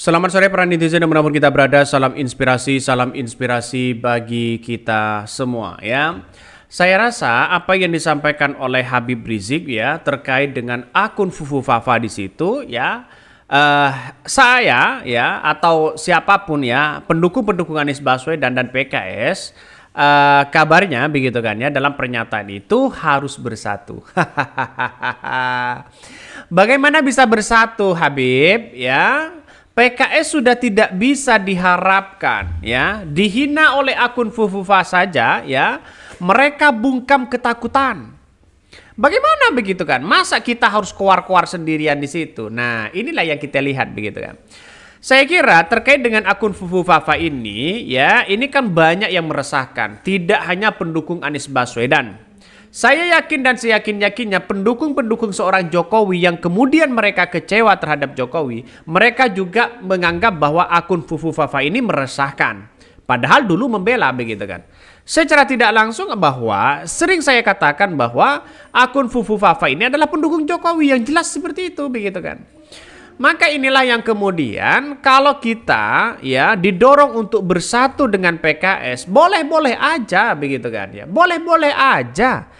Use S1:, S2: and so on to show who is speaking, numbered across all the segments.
S1: Selamat sore para netizen dimanapun kita berada, salam inspirasi bagi kita semua ya. Saya rasa apa yang disampaikan oleh Habib Rizik ya terkait dengan akun Fufu Fafa di situ ya, saya ya atau siapapun ya pendukung Anies Baswedan dan PKS, kabarnya begitu kan ya, dalam pernyataan itu harus bersatu. Bagaimana bisa bersatu Habib ya? PKS sudah tidak bisa diharapkan ya, dihina oleh akun Fufufa saja ya, mereka bungkam ketakutan. Bagaimana begitu kan? Masa kita harus keluar-keluar sendirian di situ? Nah, inilah yang kita lihat begitu kan. Saya kira terkait dengan akun Fufufafa ini ya, ini kan banyak yang meresahkan, tidak hanya pendukung Anies Baswedan. Saya yakin dan seyakin-yakinnya pendukung seorang Jokowi yang kemudian mereka kecewa terhadap Jokowi, mereka juga menganggap bahwa akun Fufu Fafa ini meresahkan. Padahal dulu membela begitu kan. Secara tidak langsung bahwa sering saya katakan bahwa akun Fufu Fafa ini adalah pendukung Jokowi yang jelas seperti itu begitu kan. Maka inilah yang kemudian kalau kita ya didorong untuk bersatu dengan PKS, boleh-boleh aja begitu kan ya. Boleh-boleh aja.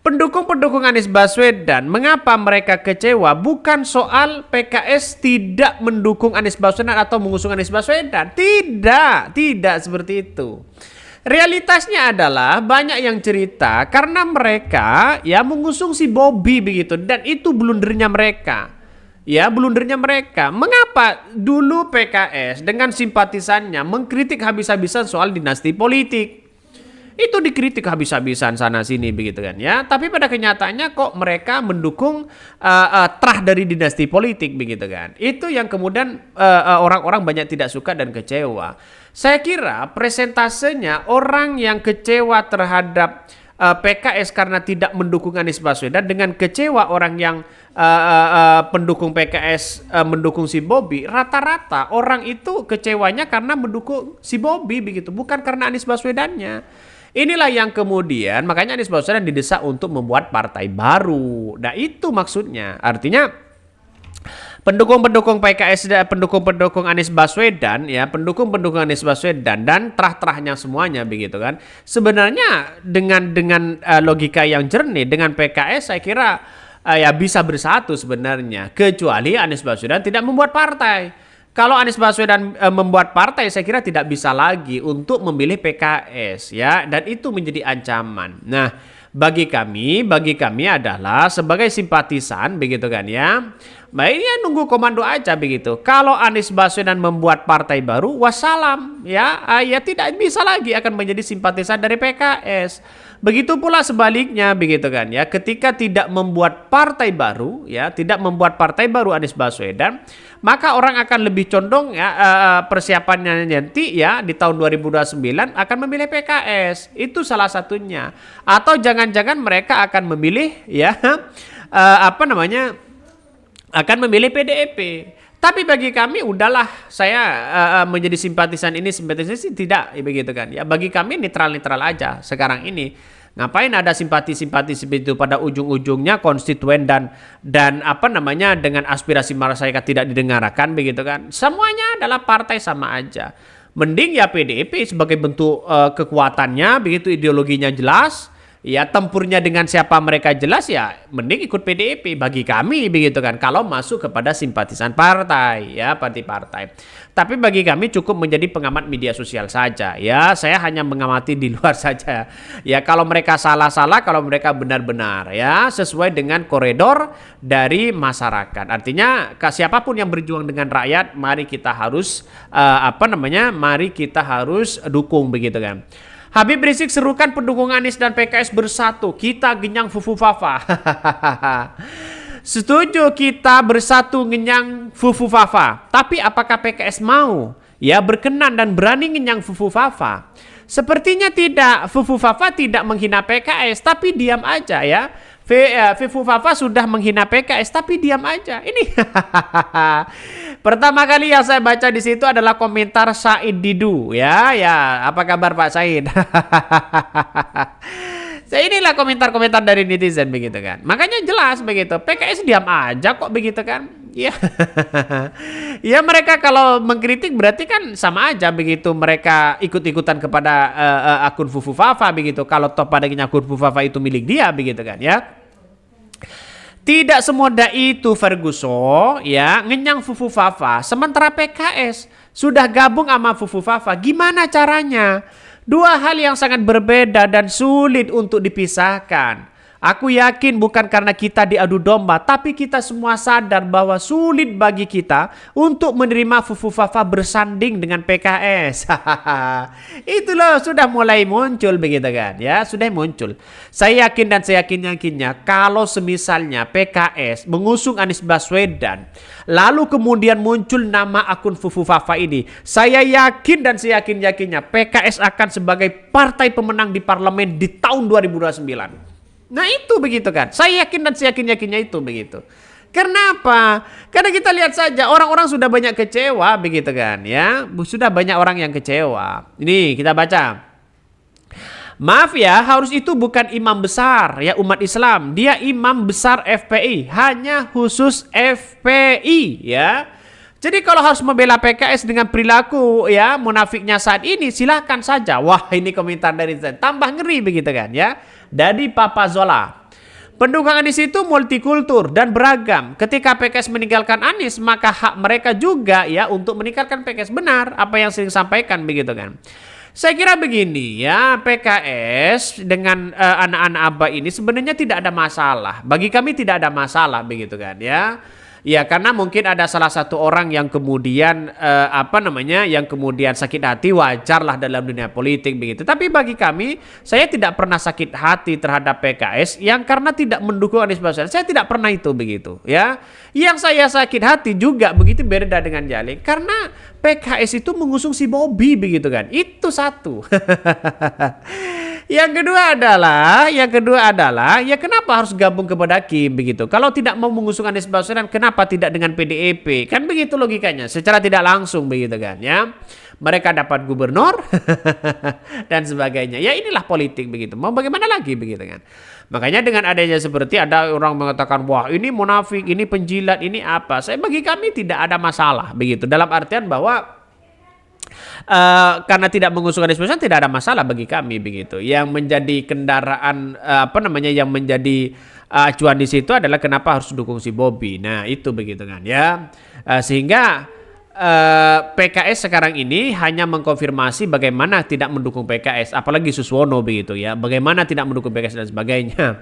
S1: Pendukung Anies Baswedan, mengapa mereka kecewa? Bukan soal PKS tidak mendukung Anies Baswedan atau mengusung Anies Baswedan. Tidak seperti itu. Realitasnya adalah banyak yang cerita karena mereka ya mengusung si Bobby begitu, dan itu blundernya mereka. Ya, blundernya mereka. Mengapa dulu PKS dengan simpatisannya mengkritik habis-habisan soal dinasti politik? Itu dikritik habis-habisan sana sini begitu kan ya. Tapi pada kenyataannya kok mereka mendukung terah dari dinasti politik begitu kan. Itu yang kemudian orang-orang banyak tidak suka dan kecewa. Saya kira presentasenya orang yang kecewa terhadap PKS karena tidak mendukung Anies Baswedan dengan kecewa orang yang pendukung PKS mendukung si Bobby, rata-rata orang itu kecewanya karena mendukung si Bobby begitu, bukan karena Anies Baswedannya. Inilah yang kemudian makanya Anies Baswedan didesak untuk membuat partai baru. Nah itu maksudnya, artinya pendukung PKS, pendukung Anies Baswedan ya, pendukung Anies Baswedan dan terah-terahnya semuanya begitu kan. Sebenarnya dengan logika yang jernih dengan PKS saya kira ya bisa bersatu sebenarnya, kecuali Anies Baswedan tidak membuat partai. Kalau Anies Baswedan membuat partai, saya kira tidak bisa lagi untuk memilih PKS ya, dan itu menjadi ancaman. Nah, bagi kami adalah sebagai simpatisan begitu kan ya. Baik ya, nunggu komando aja begitu. Kalau Anies Baswedan membuat partai baru, wassalam ya, ya tidak bisa lagi akan menjadi simpatisan dari PKS. Begitu pula sebaliknya begitu kan ya. Ketika tidak membuat partai baru ya, tidak membuat partai baru Anies Baswedan, maka orang akan lebih condong ya persiapannya nanti ya di tahun 2029 akan memilih PKS. Itu salah satunya. Atau jangan-jangan mereka akan memilih ya akan memilih PDIP. Tapi bagi kami udahlah, saya menjadi simpatisan sih tidak ya begitu kan ya. Bagi kami netral-netral aja sekarang ini. Ngapain ada simpati-simpati seperti itu, pada ujung-ujungnya konstituen dan dengan aspirasi masyarakat tidak didengarkan begitu kan. Semuanya adalah partai sama aja. Mending ya PDIP sebagai bentuk kekuatannya begitu, ideologinya jelas. Ya tempurnya dengan siapa mereka jelas, ya mending ikut PDIP bagi kami begitu kan, kalau masuk kepada simpatisan partai ya, partai. Tapi bagi kami cukup menjadi pengamat media sosial saja ya, saya hanya mengamati di luar saja ya. Kalau mereka salah, kalau mereka benar-benar ya sesuai dengan koridor dari masyarakat. Artinya siapapun yang berjuang dengan rakyat, mari kita harus mari kita harus dukung begitu kan. Habib Rizik serukan pendukung Anies dan PKS bersatu. Kita genyang Fufu Fafa. Setuju kita bersatu genyang Fufu Fafa. Tapi apakah PKS mau ya berkenan dan berani genyang Fufu Fafa? Sepertinya tidak. Fufu Fafa tidak menghina PKS, tapi diam aja ya. Fufu Fafa sudah menghina PKS tapi diam aja. Ini pertama kali yang saya baca di situ adalah komentar Said Didu ya. Apa kabar Pak Said? Inilah komentar-komentar dari netizen begitu kan. Makanya jelas begitu. PKS diam aja kok begitu kan. Ya, ya mereka kalau mengkritik berarti kan sama aja begitu mereka ikut-ikutan kepada akun Fufu Fafa begitu. Kalau toh padanya akun Fufu Fafa itu milik dia begitu kan ya. Tidak semudah itu Ferguson ya ngenyang Fufu Fafa. Sementara PKS sudah gabung sama Fufu Fafa. Gimana caranya? Dua hal yang sangat berbeda dan sulit untuk dipisahkan. Aku yakin bukan karena kita diadu domba, tapi kita semua sadar bahwa sulit bagi kita untuk menerima Fufu Fafa bersanding dengan PKS. Itu loh sudah mulai muncul begitu kan ya, sudah muncul. Saya yakin dan saya yakinnya kalau semisalnya PKS mengusung Anies Baswedan, lalu kemudian muncul nama akun Fufu Fafa ini, saya yakin dan saya yakinnya PKS akan sebagai partai pemenang di parlemen di tahun 2029. Nah itu begitu kan. Saya yakin dan saya yakinnya itu begitu. Kenapa? Karena kita lihat saja orang-orang sudah banyak kecewa begitu kan ya. Sudah banyak orang yang kecewa. Ini kita baca. Maaf ya, harus itu bukan imam besar ya umat Islam. Dia imam besar FPI, hanya khusus FPI ya. Jadi kalau harus membela PKS dengan perilaku ya munafiknya saat ini, silahkan saja. Wah ini komentar dari saya. Tambah ngeri begitu kan ya. Dari Papa Zola. Pendukung Anies itu multikultur dan beragam. Ketika PKS meninggalkan Anies, maka hak mereka juga ya untuk meninggalkan PKS. Benar apa yang sering sampaikan begitu kan. Saya kira begini ya, PKS dengan anak-anak Abah ini sebenarnya tidak ada masalah. Bagi kami tidak ada masalah begitu kan ya. Ya karena mungkin ada salah satu orang yang kemudian yang kemudian sakit hati, wajarlah dalam dunia politik begitu. Tapi bagi kami, saya tidak pernah sakit hati terhadap PKS yang karena tidak mendukung Anies Baswedan. Saya tidak pernah itu begitu ya. Yang saya sakit hati juga begitu beda dengan Jali karena PKS itu mengusung si Bobby begitu kan. Itu satu. Yang kedua adalah ya kenapa harus gabung kepada Kim begitu? Kalau tidak mau mengusung Anies Baswedan, kenapa tidak dengan PDIP? Kan begitu logikanya, secara tidak langsung begitu kan ya. Mereka dapat gubernur dan sebagainya. Ya inilah politik begitu. Mau bagaimana lagi begitu kan? Makanya dengan adanya seperti ada orang mengatakan wah ini munafik, ini penjilat, ini apa? Bagi kami tidak ada masalah begitu. Dalam artian bahwa karena tidak mengusung Anies Baswedan tidak ada masalah bagi kami begitu. Yang menjadi kendaraan yang menjadi acuan di situ adalah kenapa harus dukung si Bobby. Nah itu begitu kan ya. Sehingga PKS sekarang ini hanya mengkonfirmasi bagaimana tidak mendukung PKS, apalagi Suswono begitu ya. Bagaimana tidak mendukung PKS dan sebagainya.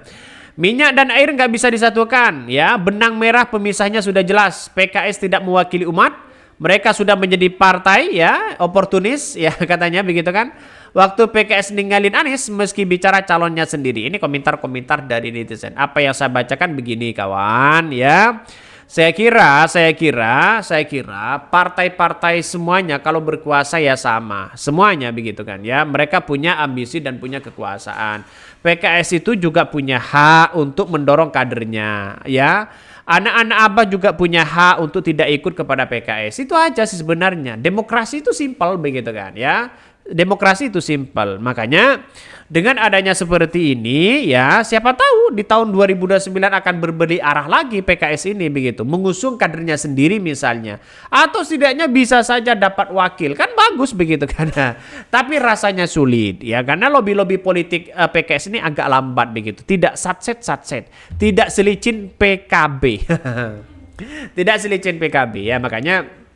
S1: Minyak dan air nggak bisa disatukan ya. Benang merah pemisahnya sudah jelas. PKS tidak mewakili umat. Mereka sudah menjadi partai ya, oportunis ya katanya begitu kan. Waktu PKS ninggalin Anies meski bicara calonnya sendiri. Ini komentar-komentar dari netizen. Apa yang saya bacakan begini kawan ya. Saya kira partai-partai semuanya kalau berkuasa ya sama. Semuanya begitu kan ya. Mereka punya ambisi dan punya kekuasaan. PKS itu juga punya hak untuk mendorong kadernya ya. Anak-anak Abah juga punya hak untuk tidak ikut kepada PKS. Itu aja sih sebenarnya. Demokrasi itu simpel begitu kan ya. Demokrasi itu simpel. Makanya dengan adanya seperti ini ya siapa tahu di tahun 2029 akan berbalik arah lagi PKS ini begitu. Mengusung kadernya sendiri misalnya. Atau setidaknya bisa saja dapat wakil. Kan bagus begitu kan. Tapi rasanya sulit ya. Karena lobby-lobby politik PKS ini agak lambat begitu. Tidak satset. Tidak selicin PKB. Tidak selicin PKB ya. Makanya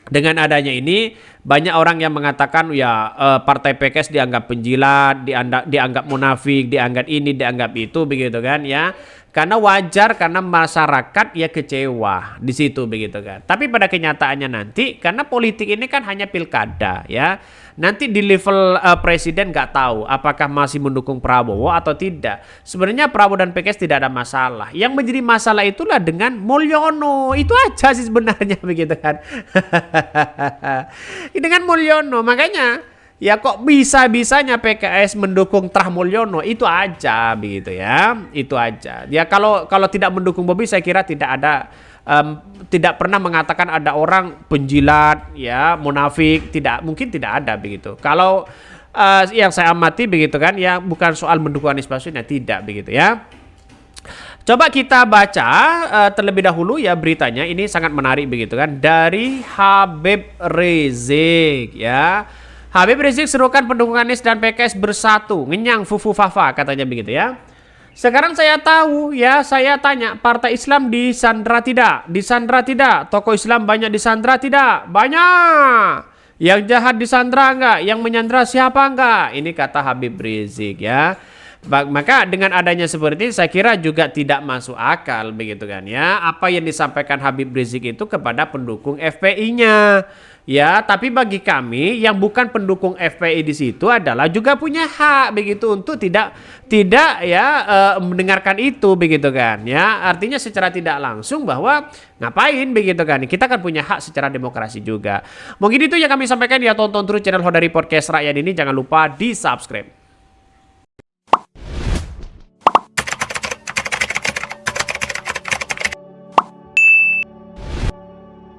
S1: dengan adanya ini banyak orang yang mengatakan ya partai PKS dianggap penjilat, dianggap munafik, dianggap ini, dianggap itu begitu kan ya. Karena wajar karena masyarakat ya kecewa di situ begitu kan. Tapi pada kenyataannya nanti karena politik ini kan hanya pilkada ya. Nanti di level presiden nggak tahu apakah masih mendukung Prabowo atau tidak. Sebenarnya Prabowo dan PKS tidak ada masalah. Yang menjadi masalah itulah dengan Mulyono. Itu aja sih sebenarnya begitu kan. Dengan Mulyono makanya ya kok bisa-bisanya PKS mendukung Trah Mulyono itu aja begitu ya. Itu aja. Ya kalau tidak mendukung Bobby saya kira tidak pernah mengatakan ada orang penjilat ya munafik, mungkin tidak ada begitu. Kalau yang saya amati begitu kan ya bukan soal mendukung Anies Baswedan tidak begitu ya. Coba kita baca terlebih dahulu ya beritanya. Ini sangat menarik begitu kan, dari Habib Rizik ya. Habib Rizik serukan pendukung Anies dan PKS bersatu, ngenyang fufu fafa katanya begitu ya. Sekarang saya tahu ya, saya tanya, partai Islam disandra tidak? Disandra tidak? Tokoh Islam banyak disandra tidak? Banyak. Yang jahat disandra enggak? Yang menyandra siapa enggak? Ini kata Habib Rizik ya. Maka dengan adanya seperti ini saya kira juga tidak masuk akal begitu kan ya. Apa yang disampaikan Habib Rizik itu kepada pendukung FPI-nya. Ya, tapi bagi kami yang bukan pendukung FPI di situ adalah juga punya hak begitu untuk tidak ya mendengarkan itu begitu kan ya. Artinya secara tidak langsung bahwa ngapain begitu kan. Kita kan punya hak secara demokrasi juga. Mungkin itu yang kami sampaikan ya, tonton terus channel Hodari Podcast Rakyat ini, jangan lupa di-subscribe.